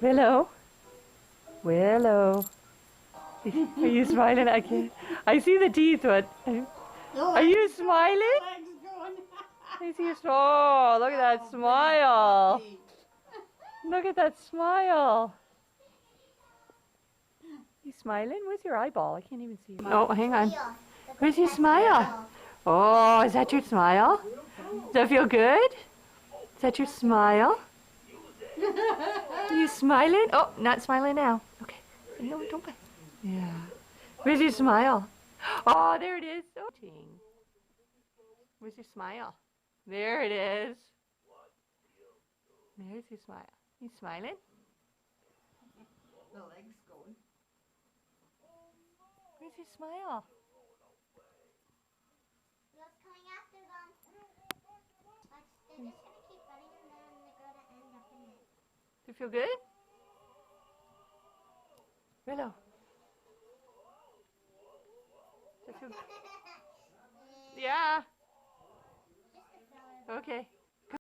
Willow? Willow? Are you smiling? I can't. I see the teeth, but are you smiling? I see your smile. Oh, look at that smile. Look at that smile. You smiling? Where's your eyeball? I can't even see it. Oh, hang on. Where's your smile? Oh, is that your smile? Does that feel good? Is that your smile? Are you smiling? Oh, not smiling now. Okay. No, don't play. Yeah. Where's your smile? Oh, there it is. Oh, ting. Where's your smile? There it is. There's your smile. You smiling? The legs going. Where's your smile? What's coming after them? They're just gonna keep running and then they're gonna end up in it. Do you feel good? Willow. Does it feel... Yeah. Just a flower. Okay.